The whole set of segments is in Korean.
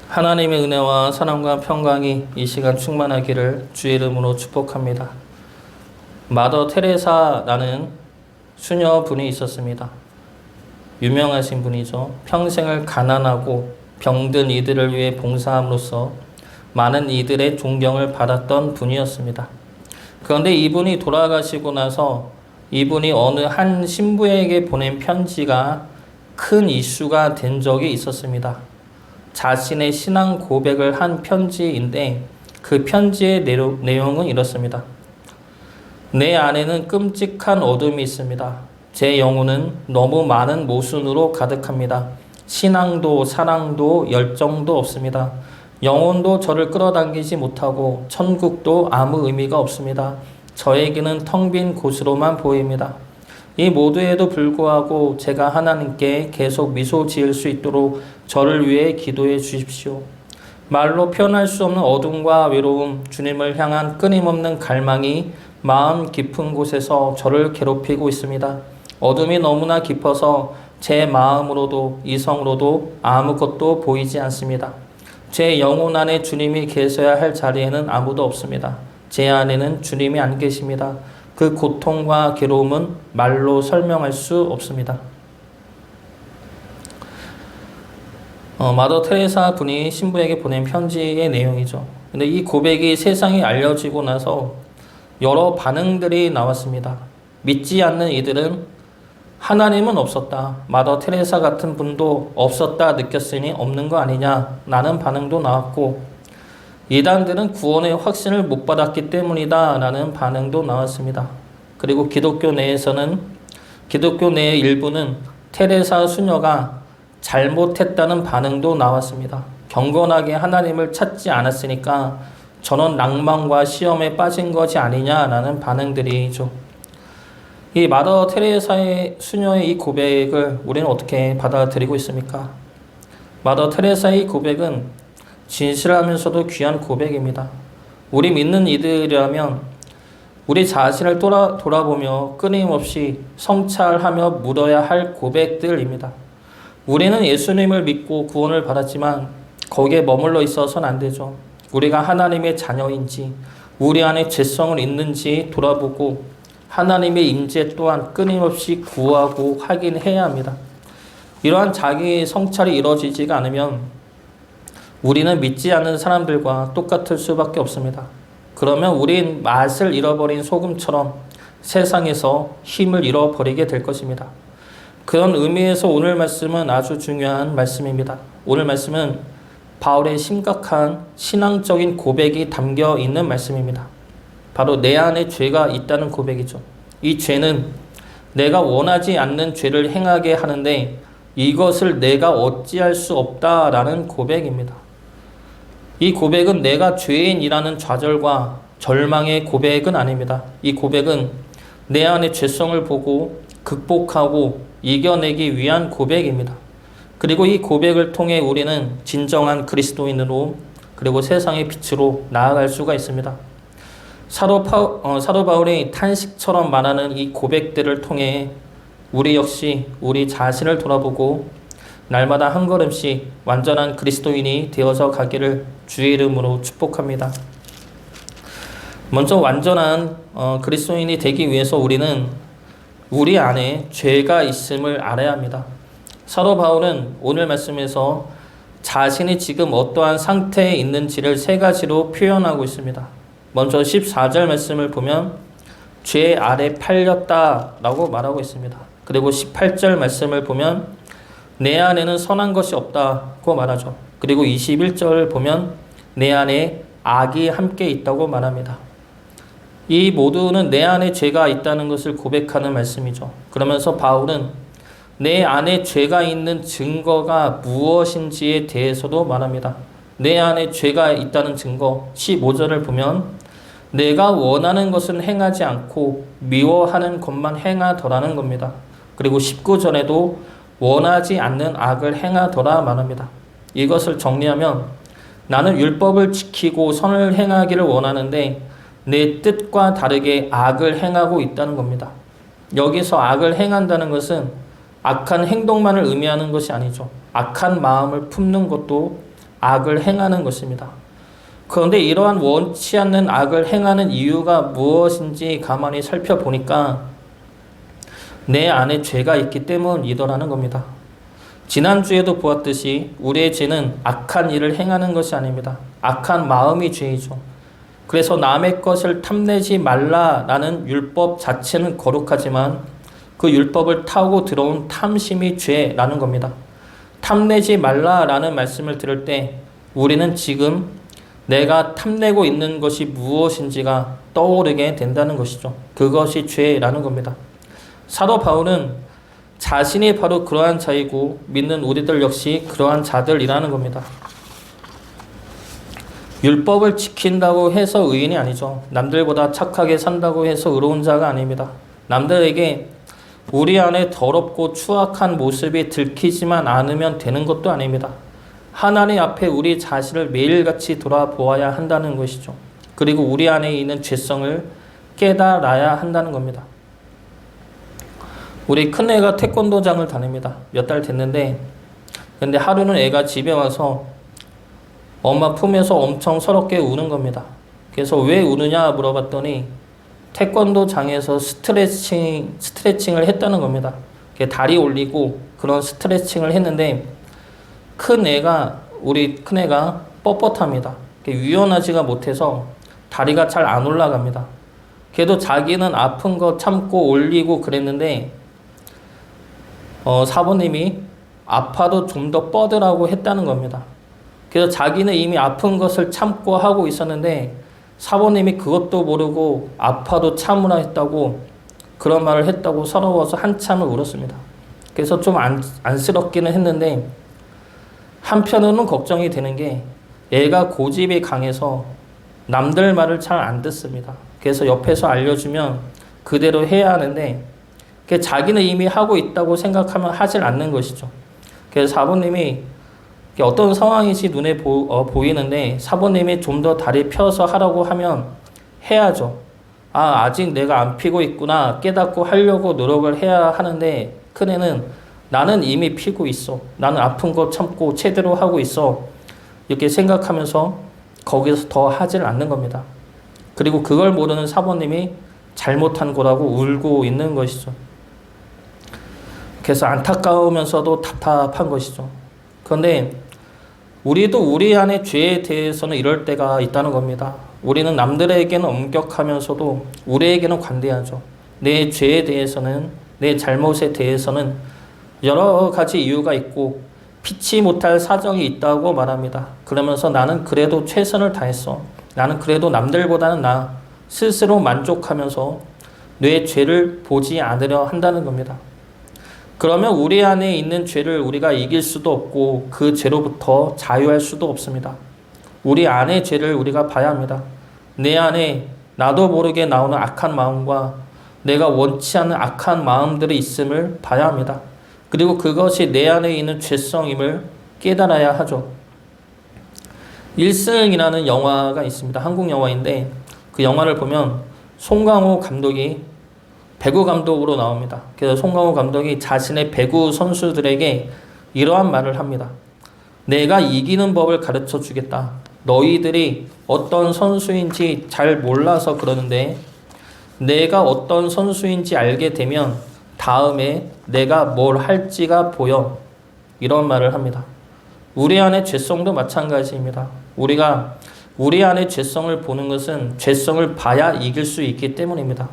하나님의 은혜와 사랑과 평강이 이 시간 충만하기를 주의 이름으로 축복합니다. 마더 테레사라는 수녀분이 있었습니다. 유명하신 분이죠. 평생을 가난하고 병든 이들을 위해 봉사함으로써 많은 이들의 존경을 받았던 분이었습니다. 그런데 이분이 돌아가시고 나서 이분이 어느 한 신부에게 보낸 편지가 큰 이슈가 된 적이 있었습니다. 자신의 신앙 고백을 한 편지인데 그 편지의 내용은 이렇습니다. 내 안에는 끔찍한 어둠이 있습니다. 제 영혼은 너무 많은 모순으로 가득합니다. 신앙도 사랑도 열정도 없습니다. 영혼도 저를 끌어당기지 못하고 천국도 아무 의미가 없습니다. 저에게는 텅 빈 곳으로만 보입니다. 이 모두에도 불구하고 제가 하나님께 계속 미소 지을 수 있도록 저를 위해 기도해 주십시오. 말로 표현할 수 없는 어둠과 외로움, 주님을 향한 끊임없는 갈망이 마음 깊은 곳에서 저를 괴롭히고 있습니다. 어둠이 너무나 깊어서 제 마음으로도 이성으로도 아무것도 보이지 않습니다. 제 영혼 안에 주님이 계셔야 할 자리에는 아무도 없습니다. 제 안에는 주님이 안 계십니다. 그 고통과 괴로움은 말로 설명할 수 없습니다. 마더 테레사 분이 신부에게 보낸 편지의 내용이죠. 근데 이 고백이 세상에 알려지고 나서 여러 반응들이 나왔습니다. 믿지 않는 이들은 하나님은 없었다. 마더 테레사 같은 분도 없었다 느꼈으니 없는 거 아니냐 라는 반응도 나왔고, 이단들은 구원의 확신을 못 받았기 때문이다 라는 반응도 나왔습니다. 그리고 기독교 내에서는, 기독교 내의 일부는 테레사 수녀가 잘못했다는 반응도 나왔습니다. 경건하게 하나님을 찾지 않았으니까 저는 낭만과 시험에 빠진 것이 아니냐라는 반응들이죠. 이 마더 테레사의 수녀의 이 고백을 우리는 어떻게 받아들이고 있습니까? 마더 테레사의 고백은 진실하면서도 귀한 고백입니다. 우리 믿는 이들이라면 우리 자신을 돌아보며 끊임없이 성찰하며 물어야 할 고백들입니다. 우리는 예수님을 믿고 구원을 받았지만 거기에 머물러 있어서는 안 되죠. 우리가 하나님의 자녀인지 우리 안에 죄성을 있는지 돌아보고 하나님의 임재 또한 끊임없이 구하고 확인해야 합니다. 이러한 자기 성찰이 이루어지지가 않으면 우리는 믿지 않는 사람들과 똑같을 수밖에 없습니다. 그러면 우린 맛을 잃어버린 소금처럼 세상에서 힘을 잃어버리게 될 것입니다. 그런 의미에서 오늘 말씀은 아주 중요한 말씀입니다. 오늘 말씀은 바울의 심각한 신앙적인 고백이 담겨 있는 말씀입니다. 바로 내 안에 죄가 있다는 고백이죠. 이 죄는 내가 원하지 않는 죄를 행하게 하는데 이것을 내가 어찌할 수 없다라는 고백입니다. 이 고백은 내가 죄인이라는 좌절과 절망의 고백은 아닙니다. 이 고백은 내 안의 죄성을 보고 극복하고 이겨내기 위한 고백입니다. 그리고 이 고백을 통해 우리는 진정한 그리스도인으로 그리고 세상의 빛으로 나아갈 수가 있습니다. 사도 바울이 탄식처럼 말하는 이 고백들을 통해 우리 역시 우리 자신을 돌아보고 날마다 한 걸음씩 완전한 그리스도인이 되어서 가기를 주의 이름으로 축복합니다. 먼저 완전한 그리스도인이 되기 위해서 우리는 우리 안에 죄가 있음을 알아야 합니다. 사도 바울은 오늘 말씀에서 자신이 지금 어떠한 상태에 있는지를 세 가지로 표현하고 있습니다. 먼저 14절 말씀을 보면 죄 아래 팔렸다라고 말하고 있습니다. 그리고 18절 말씀을 보면 내 안에는 선한 것이 없다고 말하죠. 그리고 21절을 보면 내 안에 악이 함께 있다고 말합니다. 이 모두는 내 안에 죄가 있다는 것을 고백하는 말씀이죠. 그러면서 바울은 내 안에 죄가 있는 증거가 무엇인지에 대해서도 말합니다. 내 안에 죄가 있다는 증거, 15절을 보면 내가 원하는 것은 행하지 않고 미워하는 것만 행하더라는 겁니다. 그리고 19절에도 원하지 않는 악을 행하더라 말합니다. 이것을 정리하면 나는 율법을 지키고 선을 행하기를 원하는데 내 뜻과 다르게 악을 행하고 있다는 겁니다. 여기서 악을 행한다는 것은 악한 행동만을 의미하는 것이 아니죠. 악한 마음을 품는 것도 악을 행하는 것입니다. 그런데 이러한 원치 않는 악을 행하는 이유가 무엇인지 가만히 살펴보니까 내 안에 죄가 있기 때문이더라는 겁니다. 지난주에도 보았듯이 우리의 죄는 악한 일을 행하는 것이 아닙니다. 악한 마음이 죄이죠. 그래서 남의 것을 탐내지 말라라는 율법 자체는 거룩하지만 그 율법을 타고 들어온 탐심이 죄라는 겁니다. 탐내지 말라라는 말씀을 들을 때 우리는 지금 내가 탐내고 있는 것이 무엇인지가 떠오르게 된다는 것이죠. 그것이 죄라는 겁니다. 사도 바울은 자신이 바로 그러한 자이고 믿는 우리들 역시 그러한 자들이라는 겁니다. 율법을 지킨다고 해서 의인이 아니죠. 남들보다 착하게 산다고 해서 의로운 자가 아닙니다. 남들에게 우리 안에 더럽고 추악한 모습이 들키지만 않으면 되는 것도 아닙니다. 하나님 앞에 우리 자신을 매일같이 돌아보아야 한다는 것이죠. 그리고 우리 안에 있는 죄성을 깨달아야 한다는 겁니다. 우리 큰애가 태권도장을 다닙니다. 몇 달 됐는데 근데 하루는 애가 집에 와서 엄마 품에서 엄청 서럽게 우는 겁니다. 그래서 왜 우느냐 물어봤더니 태권도장에서 스트레칭을 했다는 겁니다. 다리 올리고 그런 스트레칭을 했는데 우리 큰애가 뻣뻣합니다. 유연하지가 못해서 다리가 잘 안 올라갑니다. 걔도 자기는 아픈 거 참고 올리고 그랬는데 사부님이 아파도 좀 더 뻗으라고 했다는 겁니다. 그래서 자기는 이미 아픈 것을 참고 하고 있었는데 사부님이 그것도 모르고 아파도 참으라 했다고 그런 말을 했다고 서러워서 한참을 울었습니다. 그래서 좀 안쓰럽기는 했는데 한편으로는 걱정이 되는 게 얘가 고집이 강해서 남들 말을 잘 안 듣습니다. 그래서 옆에서 알려주면 그대로 해야 하는데 자기는 이미 하고 있다고 생각하면 하질 않는 것이죠. 그래서 사부님이 어떤 상황인지 눈에 보이는데 사부님이 좀 더 다리 펴서 하라고 하면 해야죠. 아직 내가 안 피고 있구나 깨닫고 하려고 노력을 해야 하는데 큰애는 나는 이미 피고 있어. 나는 아픈 거 참고 제대로 하고 있어. 이렇게 생각하면서 거기서 더 하질 않는 겁니다. 그리고 그걸 모르는 사부님이 잘못한 거라고 울고 있는 것이죠. 그래서 안타까우면서도 답답한 것이죠. 그런데 우리도 우리 안의 죄에 대해서는 이럴 때가 있다는 겁니다. 우리는 남들에게는 엄격하면서도 우리에게는 관대하죠. 내 죄에 대해서는, 내 잘못에 대해서는 여러 가지 이유가 있고 피치 못할 사정이 있다고 말합니다. 그러면서 나는 그래도 최선을 다했어. 나는 그래도 남들보다는 나 스스로 만족하면서 내 죄를 보지 않으려 한다는 겁니다. 그러면 우리 안에 있는 죄를 우리가 이길 수도 없고 그 죄로부터 자유할 수도 없습니다. 우리 안의 죄를 우리가 봐야 합니다. 내 안에 나도 모르게 나오는 악한 마음과 내가 원치 않는 악한 마음들이 있음을 봐야 합니다. 그리고 그것이 내 안에 있는 죄성임을 깨달아야 하죠. 일승이라는 영화가 있습니다. 한국 영화인데 그 영화를 보면 송강호 감독이 배구 감독으로 나옵니다. 그래서 송강호 감독이 자신의 배구 선수들에게 이러한 말을 합니다. 내가 이기는 법을 가르쳐 주겠다. 너희들이 어떤 선수인지 잘 몰라서 그러는데 내가 어떤 선수인지 알게 되면 다음에 내가 뭘 할지가 보여. 이런 말을 합니다. 우리 안의 죄성도 마찬가지입니다. 우리가 우리 안의 죄성을 보는 것은 죄성을 봐야 이길 수 있기 때문입니다.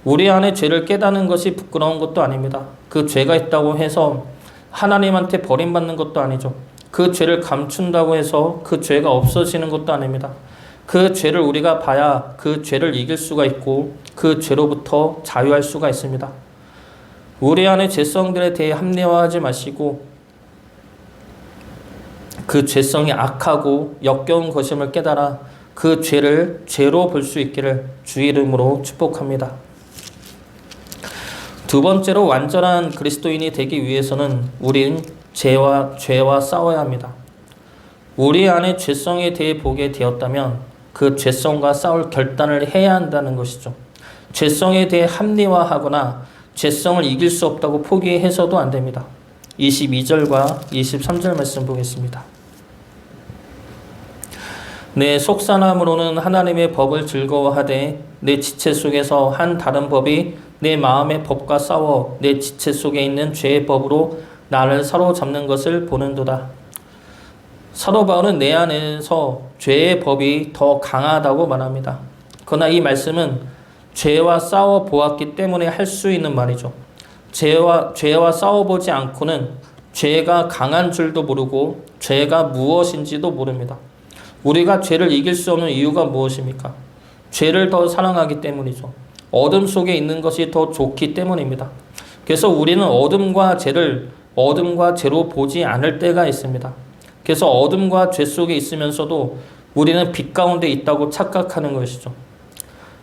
우리 안에 죄를 깨닫는 것이 부끄러운 것도 아닙니다. 그 죄가 있다고 해서 하나님한테 버림받는 것도 아니죠. 그 죄를 감춘다고 해서 그 죄가 없어지는 것도 아닙니다. 그 죄를 우리가 봐야 그 죄를 이길 수가 있고 그 죄로부터 자유할 수가 있습니다. 우리 안의 죄성들에 대해 합리화하지 마시고 그 죄성이 악하고 역겨운 것임을 깨달아 그 죄를 죄로 볼 수 있기를 주 이름으로 축복합니다. 두 번째로 완전한 그리스도인이 되기 위해서는 우린 죄와 싸워야 합니다. 우리 안에 죄성에 대해 보게 되었다면 그 죄성과 싸울 결단을 해야 한다는 것이죠. 죄성에 대해 합리화하거나 죄성을 이길 수 없다고 포기해서도 안 됩니다. 22절과 23절 말씀 보겠습니다. 내 속사람으로는 하나님의 법을 즐거워하되 내 지체 속에서 한 다른 법이 내 마음의 법과 싸워 내 지체 속에 있는 죄의 법으로 나를 사로잡는 것을 보는도다. 사도 바울은 내 안에서 죄의 법이 더 강하다고 말합니다. 그러나 이 말씀은 죄와 싸워 보았기 때문에 할 수 있는 말이죠. 죄와 싸워보지 않고는 죄가 강한 줄도 모르고 죄가 무엇인지도 모릅니다. 우리가 죄를 이길 수 없는 이유가 무엇입니까? 죄를 더 사랑하기 때문이죠. 어둠 속에 있는 것이 더 좋기 때문입니다. 그래서 우리는 어둠과 죄로 보지 않을 때가 있습니다. 그래서 어둠과 죄 속에 있으면서도 우리는 빛 가운데 있다고 착각하는 것이죠.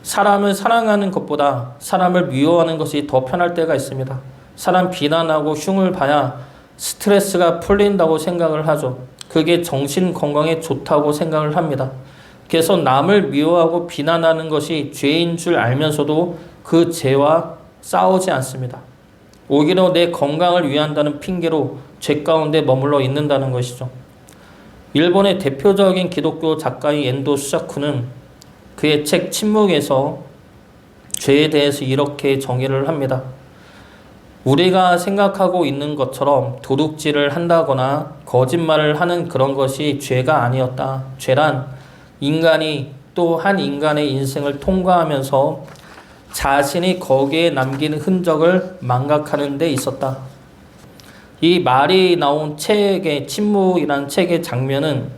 사람을 사랑하는 것보다 사람을 미워하는 것이 더 편할 때가 있습니다. 사람 비난하고 흉을 봐야 스트레스가 풀린다고 생각을 하죠. 그게 정신 건강에 좋다고 생각을 합니다. 그래서 남을 미워하고 비난하는 것이 죄인 줄 알면서도 그 죄와 싸우지 않습니다. 오히려 내 건강을 위한다는 핑계로 죄 가운데 머물러 있는다는 것이죠. 일본의 대표적인 기독교 작가인 엔도 수자쿠는 그의 책 침묵에서 죄에 대해서 이렇게 정의를 합니다. 우리가 생각하고 있는 것처럼 도둑질을 한다거나 거짓말을 하는 그런 것이 죄가 아니었다. 죄란 인간이 또 한 인간의 인생을 통과하면서 자신이 거기에 남긴 흔적을 망각하는 데 있었다. 이 말이 나온 책의 침묵이라는 책의 장면은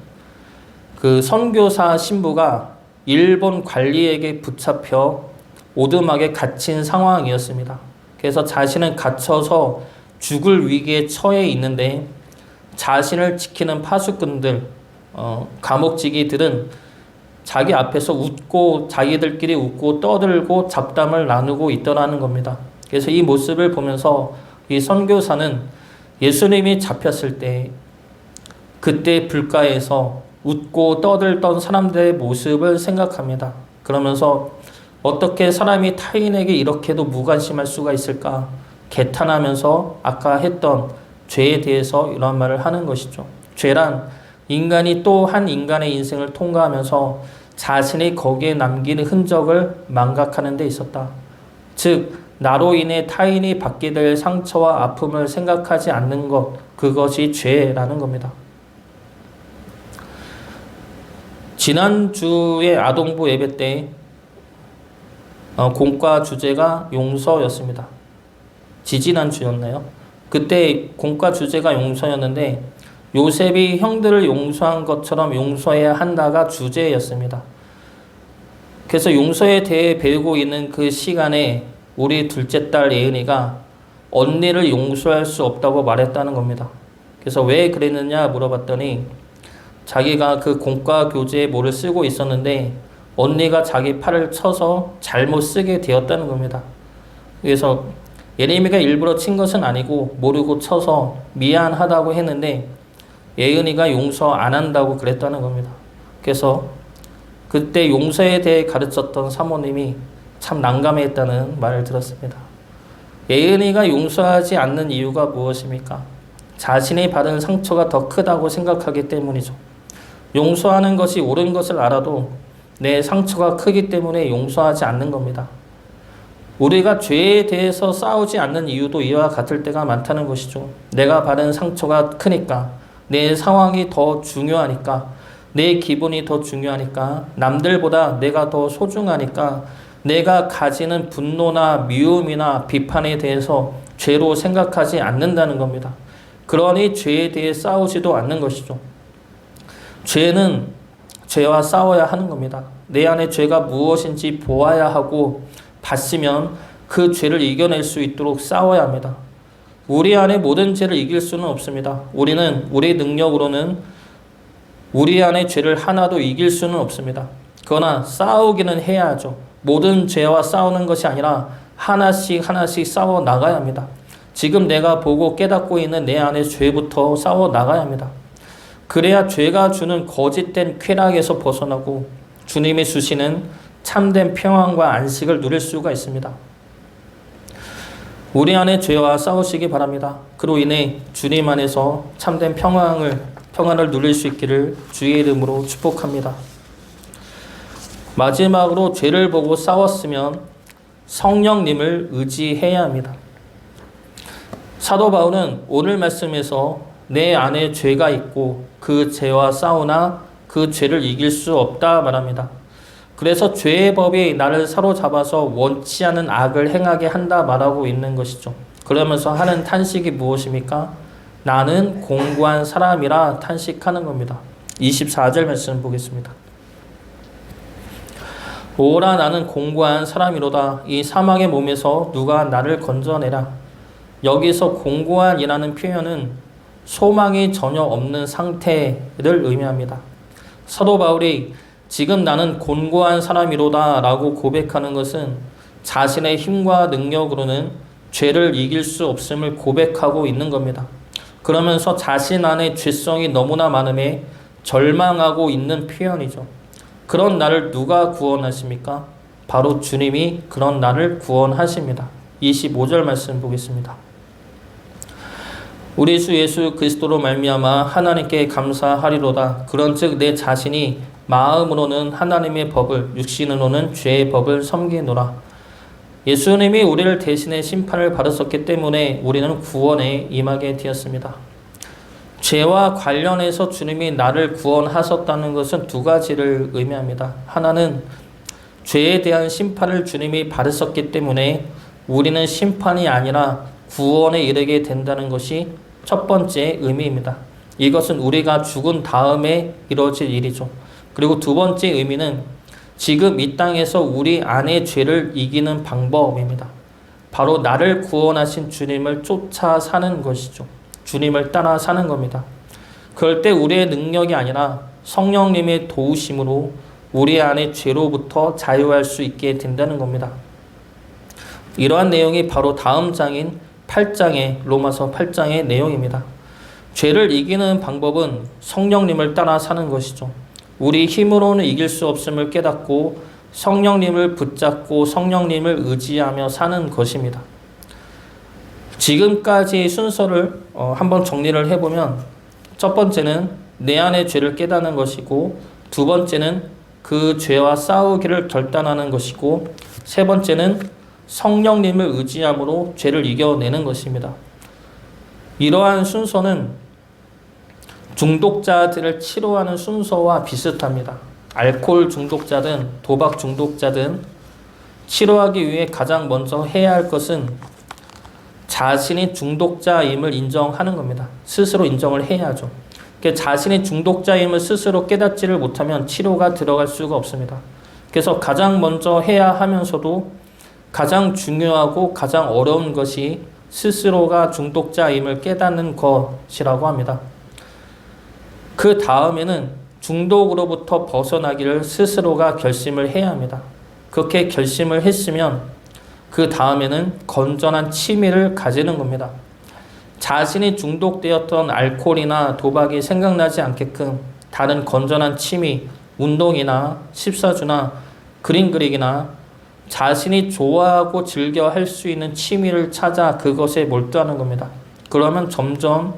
그 선교사 신부가 일본 관리에게 붙잡혀 오두막에 갇힌 상황이었습니다. 그래서 자신은 갇혀서 죽을 위기에 처해 있는데 자신을 지키는 파수꾼들, 감옥지기들은 자기 앞에서 웃고 자기들끼리 웃고 떠들고 잡담을 나누고 있더라는 겁니다. 그래서 이 모습을 보면서 이 선교사는 예수님이 잡혔을 때 그때 불가에서 웃고 떠들던 사람들의 모습을 생각합니다. 그러면서 어떻게 사람이 타인에게 이렇게도 무관심할 수가 있을까? 개탄하면서 아까 했던 죄에 대해서 이런 말을 하는 것이죠. 죄란 인간이 또 한 인간의 인생을 통과하면서 자신이 거기에 남기는 흔적을 망각하는 데 있었다. 즉 나로 인해 타인이 받게 될 상처와 아픔을 생각하지 않는 것, 그것이 죄라는 겁니다. 지난주에 아동부 예배 때 공과 주제가 용서였습니다. 지지난주였나요? 그때 공과 주제가 용서였는데 요셉이 형들을 용서한 것처럼 용서해야 한다가 주제였습니다. 그래서 용서에 대해 배우고 있는 그 시간에 우리 둘째 딸 예은이가 언니를 용서할 수 없다고 말했다는 겁니다. 그래서 왜 그랬느냐 물어봤더니 자기가 그 공과 교재에 뭐를 쓰고 있었는데 언니가 자기 팔을 쳐서 잘못 쓰게 되었다는 겁니다. 그래서 예림이가 일부러 친 것은 아니고 모르고 쳐서 미안하다고 했는데 예은이가 용서 안 한다고 그랬다는 겁니다. 그래서 그때 용서에 대해 가르쳤던 사모님이 참 난감했다는 말을 들었습니다. 예은이가 용서하지 않는 이유가 무엇입니까? 자신이 받은 상처가 더 크다고 생각하기 때문이죠. 용서하는 것이 옳은 것을 알아도 내 상처가 크기 때문에 용서하지 않는 겁니다. 우리가 죄에 대해서 싸우지 않는 이유도 이와 같을 때가 많다는 것이죠. 내가 받은 상처가 크니까, 내 상황이 더 중요하니까, 내 기분이 더 중요하니까, 남들보다 내가 더 소중하니까 내가 가지는 분노나 미움이나 비판에 대해서 죄로 생각하지 않는다는 겁니다. 그러니 죄에 대해 싸우지도 않는 것이죠. 죄는 죄와 싸워야 하는 겁니다. 내 안에 죄가 무엇인지 보아야 하고 봤으면 그 죄를 이겨낼 수 있도록 싸워야 합니다. 우리 안에 모든 죄를 이길 수는 없습니다. 우리는 우리 능력으로는 우리 안에 죄를 하나도 이길 수는 없습니다. 그러나 싸우기는 해야 하죠. 모든 죄와 싸우는 것이 아니라 하나씩 싸워 나가야 합니다. 지금 내가 보고 깨닫고 있는 내 안의 죄부터 싸워 나가야 합니다. 그래야 죄가 주는 거짓된 쾌락에서 벗어나고 주님이 주시는 참된 평안과 안식을 누릴 수가 있습니다. 우리 안에 죄와 싸우시기 바랍니다. 그로 인해 주님 안에서 참된 평안을 누릴 수 있기를 주의 이름으로 축복합니다. 마지막으로 죄를 보고 싸웠으면 성령님을 의지해야 합니다. 사도 바울은 오늘 말씀에서 내 안에 죄가 있고 그 죄와 싸우나 그 죄를 이길 수 없다 말합니다. 그래서 죄의 법이 나를 사로잡아서 원치 않은 악을 행하게 한다 말하고 있는 것이죠. 그러면서 하는 탄식이 무엇입니까? 나는 공고한 사람이라 탄식하는 겁니다. 24절 말씀 보겠습니다. 오라 나는 공고한 사람이로다. 이 사망의 몸에서 누가 나를 건져내라. 여기서 공고한이라는 표현은 소망이 전혀 없는 상태를 의미합니다. 사도 바울이 지금 나는 곤고한 사람이로다 라고 고백하는 것은 자신의 힘과 능력으로는 죄를 이길 수 없음을 고백하고 있는 겁니다. 그러면서 자신 안에 죄성이 너무나 많음에 절망하고 있는 표현이죠. 그런 나를 누가 구원하십니까? 바로 주님이 그런 나를 구원하십니다. 25절 말씀 보겠습니다. 우리 주 예수 그리스도로 말미암아 하나님께 감사하리로다. 그런즉 내 자신이 마음으로는 하나님의 법을 육신으로는 죄의 법을 섬기노라. 예수님이 우리를 대신해 심판을 받으셨기 때문에 우리는 구원에 임하게 되었습니다. 죄와 관련해서 주님이 나를 구원하셨다는 것은 두 가지를 의미합니다. 하나는 죄에 대한 심판을 주님이 받으셨기 때문에 우리는 심판이 아니라 구원에 이르게 된다는 것이 첫 번째 의미입니다. 이것은 우리가 죽은 다음에 이루어질 일이죠. 그리고 두 번째 의미는 지금 이 땅에서 우리 안의 죄를 이기는 방법입니다. 바로 나를 구원하신 주님을 쫓아 사는 것이죠. 주님을 따라 사는 겁니다. 그럴 때 우리의 능력이 아니라 성령님의 도우심으로 우리 안의 죄로부터 자유할 수 있게 된다는 겁니다. 이러한 내용이 바로 다음 장인 8장의 로마서 8장의 내용입니다. 죄를 이기는 방법은 성령님을 따라 사는 것이죠. 우리 힘으로는 이길 수 없음을 깨닫고 성령님을 붙잡고 성령님을 의지하며 사는 것입니다. 지금까지의 순서를 한번 정리를 해보면 첫 번째는 내 안의 죄를 깨닫는 것이고 두 번째는 그 죄와 싸우기를 결단하는 것이고 세 번째는 성령님을 의지함으로 죄를 이겨내는 것입니다. 이러한 순서는 중독자들을 치료하는 순서와 비슷합니다. 알코올 중독자든 도박 중독자든 치료하기 위해 가장 먼저 해야 할 것은 자신이 중독자임을 인정하는 겁니다. 스스로 인정을 해야죠. 자신이 중독자임을 스스로 깨닫지를 못하면 치료가 들어갈 수가 없습니다. 그래서 가장 먼저 해야 하면서도 가장 중요하고 가장 어려운 것이 스스로가 중독자임을 깨닫는 것이라고 합니다. 그 다음에는 중독으로부터 벗어나기를 스스로가 결심을 해야 합니다. 그렇게 결심을 했으면 그 다음에는 건전한 취미를 가지는 겁니다. 자신이 중독되었던 알코올이나 도박이 생각나지 않게끔 다른 건전한 취미, 운동이나 십사주나 그림 그리기나 자신이 좋아하고 즐겨 할 수 있는 취미를 찾아 그것에 몰두하는 겁니다. 그러면 점점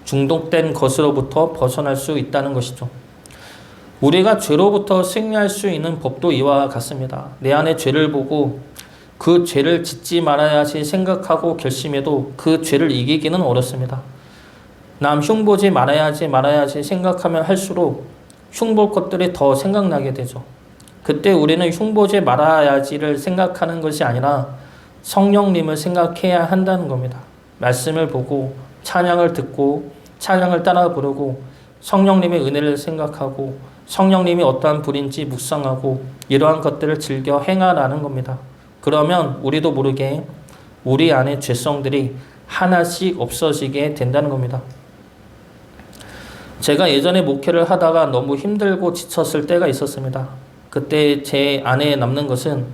중독된 것으로부터 벗어날 수 있다는 것이죠. 우리가 죄로부터 승리할 수 있는 법도 이와 같습니다. 내 안에 죄를 보고 그 죄를 짓지 말아야지 생각하고 결심해도 그 죄를 이기기는 어렵습니다. 남 흉보지 말아야지 생각하면 할수록 흉볼 것들이 더 생각나게 되죠. 그때 우리는 흉보지 말아야지를 생각하는 것이 아니라 성령님을 생각해야 한다는 겁니다. 말씀을 보고 찬양을 듣고 찬양을 따라 부르고 성령님의 은혜를 생각하고 성령님이 어떠한 분인지 묵상하고 이러한 것들을 즐겨 행하라는 겁니다. 그러면 우리도 모르게 우리 안에 죄성들이 하나씩 없어지게 된다는 겁니다. 제가 예전에 목회를 하다가 너무 힘들고 지쳤을 때가 있었습니다. 그때 제 안에 남는 것은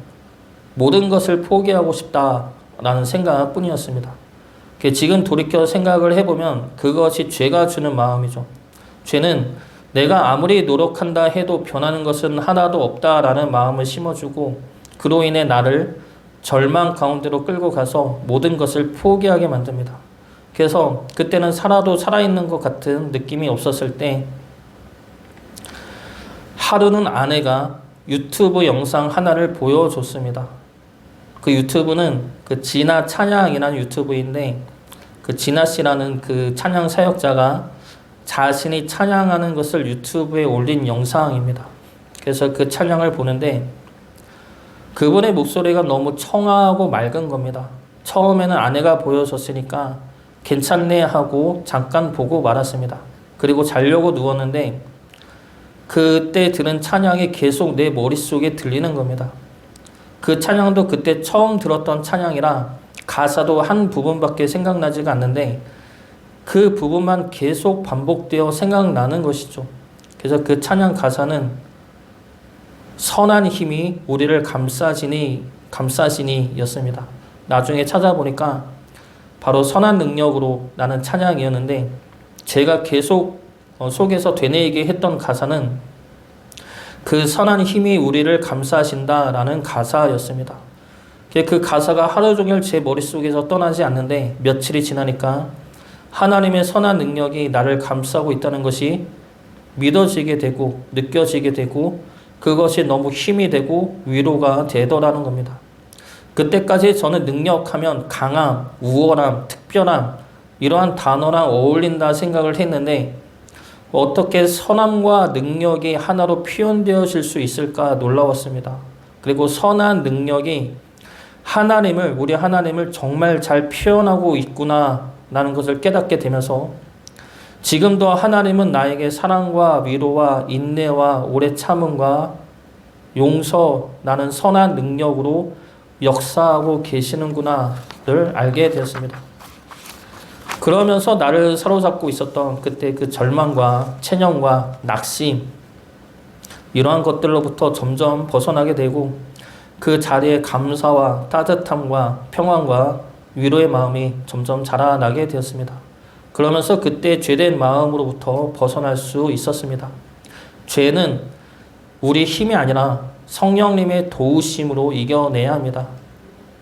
모든 것을 포기하고 싶다라는 생각뿐이었습니다. 지금 돌이켜 생각을 해보면 그것이 죄가 주는 마음이죠. 죄는 내가 아무리 노력한다 해도 변하는 것은 하나도 없다라는 마음을 심어주고 그로 인해 나를 절망 가운데로 끌고 가서 모든 것을 포기하게 만듭니다. 그래서 그때는 살아도 살아있는 것 같은 느낌이 없었을 때 하루는 아내가 유튜브 영상 하나를 보여줬습니다. 그 유튜브는 그 진아 찬양이라는 유튜브인데 그 진아 씨라는 그 찬양 사역자가 자신이 찬양하는 것을 유튜브에 올린 영상입니다. 그래서 그 찬양을 보는데 그분의 목소리가 너무 청아하고 맑은 겁니다. 처음에는 아내가 보여줬으니까 괜찮네 하고 잠깐 보고 말았습니다. 그리고 자려고 누웠는데 그때 들은 찬양이 계속 내 머릿속에 들리는 겁니다. 그 찬양도 그때 처음 들었던 찬양이라 가사도 한 부분밖에 생각나지가 않는데 그 부분만 계속 반복되어 생각나는 것이죠. 그래서 그 찬양 가사는 선한 힘이 우리를 감싸시니 였습니다. 나중에 찾아보니까 바로 선한 능력으로 라는 찬양이었는데 제가 계속 속에서 되뇌이게 했던 가사는 그 선한 힘이 우리를 감싸신다 라는 가사였습니다. 그 가사가 하루 종일 제 머릿속에서 떠나지 않는데 며칠이 지나니까 하나님의 선한 능력이 나를 감싸고 있다는 것이 믿어지게 되고 느껴지게 되고 그것이 너무 힘이 되고 위로가 되더라는 겁니다. 그때까지 저는 능력하면 강함, 우월함, 특별함 이러한 단어랑 어울린다 생각을 했는데 어떻게 선함과 능력이 하나로 표현되어질 수 있을까 놀라웠습니다. 그리고 선한 능력이 우리 하나님을 정말 잘 표현하고 있구나 라는 것을 깨닫게 되면서 지금도 하나님은 나에게 사랑과 위로와 인내와 오래 참음과 용서라는 선한 능력으로 역사하고 계시는구나를 알게 되었습니다. 그러면서 나를 사로잡고 있었던 그때 그 절망과 체념과 낙심 이러한 것들로부터 점점 벗어나게 되고 그 자리에 감사와 따뜻함과 평안과 위로의 마음이 점점 자라나게 되었습니다. 그러면서 그때 죄된 마음으로부터 벗어날 수 있었습니다. 죄는 우리 힘이 아니라 성령님의 도우심으로 이겨내야 합니다.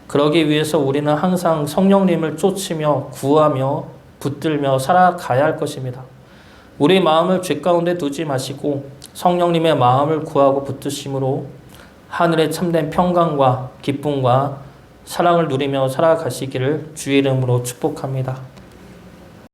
그러기 위해서 우리는 항상 성령님을 쫓으며 구하며 붙들며 살아가야 할 것입니다. 우리 마음을 죄 가운데 두지 마시고 성령님의 마음을 구하고 붙드심으로 하늘의 참된 평강과 기쁨과 사랑을 누리며 살아가시기를 주의 이름으로 축복합니다.